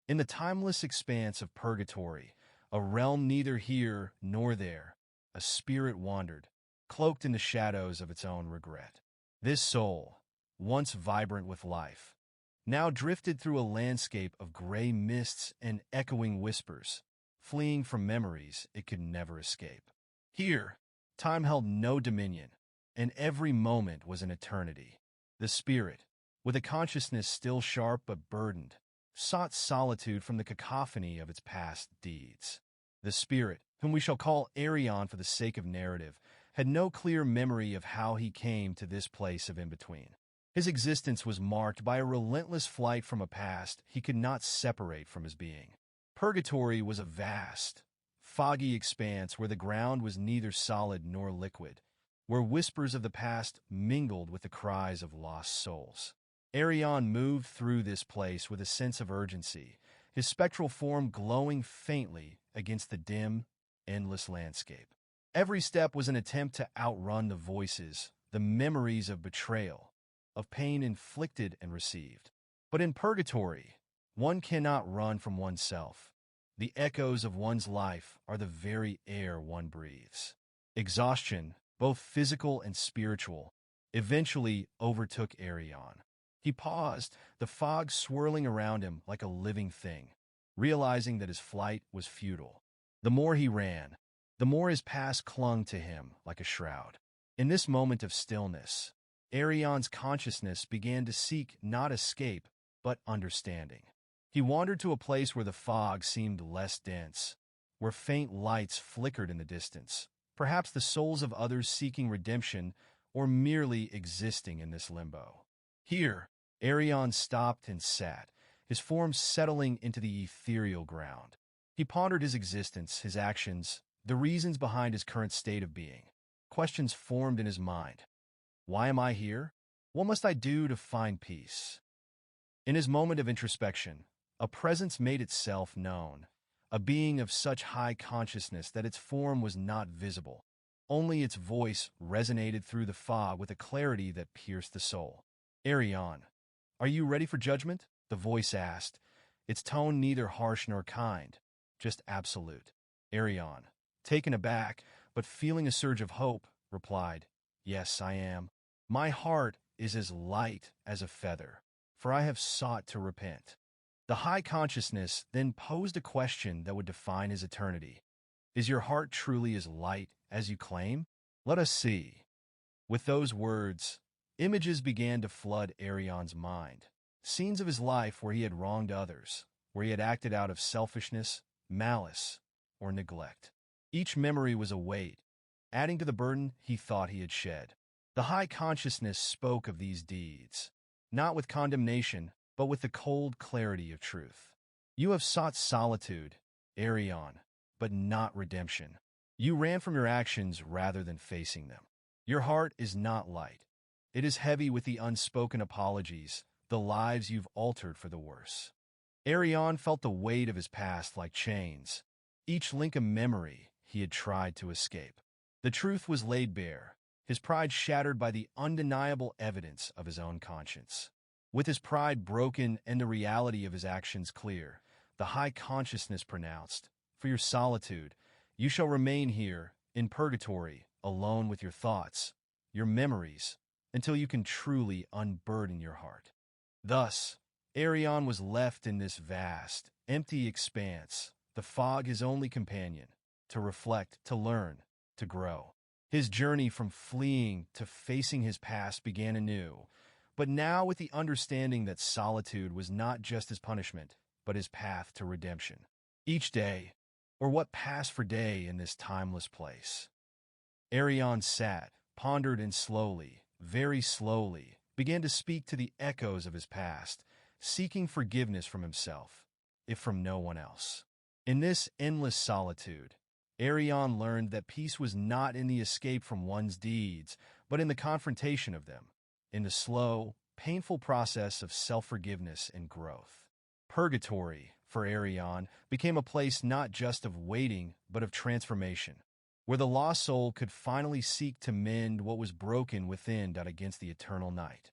In the timeless expanse of purgatory, a realm neither here nor there, a spirit wandered, cloaked in the shadows of its own regret. This soul, once vibrant with life, now drifted through a landscape of gray mists and echoing whispers, fleeing from memories it could never escape. Here, time held no dominion, and every moment was an eternity. The spirit, with a consciousness still sharp but burdened, sought solitude from the cacophony of its past deeds. The spirit, whom we shall call Arion for the sake of narrative, had no clear memory of how he came to this place of in-between. His existence was marked by a relentless flight from a past he could not separate from his being. Purgatory was a vast, foggy expanse where the ground was neither solid nor liquid, where whispers of the past mingled with the cries of lost souls. Arion moved through this place with a sense of urgency, his spectral form glowing faintly against the dim, endless landscape. Every step was an attempt to outrun the voices, the memories of betrayal, of pain inflicted and received. But in purgatory, one cannot run from oneself. The echoes of one's life are the very air one breathes. Exhaustion, both physical and spiritual, eventually overtook Arion. He paused, the fog swirling around him like a living thing, realizing that his flight was futile. The more he ran, the more his past clung to him like a shroud. In this moment of stillness, Arion's consciousness began to seek not escape, but understanding. He wandered to a place where the fog seemed less dense, where faint lights flickered in the distance, perhaps the souls of others seeking redemption or merely existing in this limbo. Here, Arion stopped and sat, his form settling into the ethereal ground. He pondered his existence, his actions, the reasons behind his current state of being. Questions formed in his mind. Why am I here? What must I do to find peace? In his moment of introspection, a presence made itself known, a being of such high consciousness that its form was not visible. Only its voice resonated through the fog with a clarity that pierced the soul. Arion, are you ready for judgment? The voice asked, its tone neither harsh nor kind, just absolute. Arion, taken aback, but feeling a surge of hope, replied, Yes, I am. My heart is as light as a feather, for I have sought to repent. The high consciousness then posed a question that would define his eternity. Is your heart truly as light as you claim? Let us see. With those words, images began to flood Arion's mind. Scenes of his life where he had wronged others, where he had acted out of selfishness, malice, or neglect. Each memory was a weight, adding to the burden he thought he had shed. The high consciousness spoke of these deeds, not with condemnation, but with the cold clarity of truth. You have sought solitude, Arion, but not redemption. You ran from your actions rather than facing them. Your heart is not light. It is heavy with the unspoken apologies, the lives you've altered for the worse. Arion felt the weight of his past like chains, each link a memory he had tried to escape. The truth was laid bare, his pride shattered by the undeniable evidence of his own conscience. With his pride broken and the reality of his actions clear, the high consciousness pronounced, For your solitude, you shall remain here, in purgatory, alone with your thoughts, your memories, until you can truly unburden your heart. Thus, Arion was left in this vast, empty expanse, the fog his only companion, to reflect, to learn, to grow. His journey from fleeing to facing his past began anew, but now with the understanding that solitude was not just his punishment, but his path to redemption. Each day, or what passed for day in this timeless place, Arion sat, pondered, and slowly, very slowly, began to speak to the echoes of his past, seeking forgiveness from himself, if from no one else. In this endless solitude, Arion learned that peace was not in the escape from one's deeds, but in the confrontation of them, in the slow, painful process of self-forgiveness and growth. Purgatory, for Arion, became a place not just of waiting, but of transformation, where the lost soul could finally seek to mend what was broken within against the eternal night.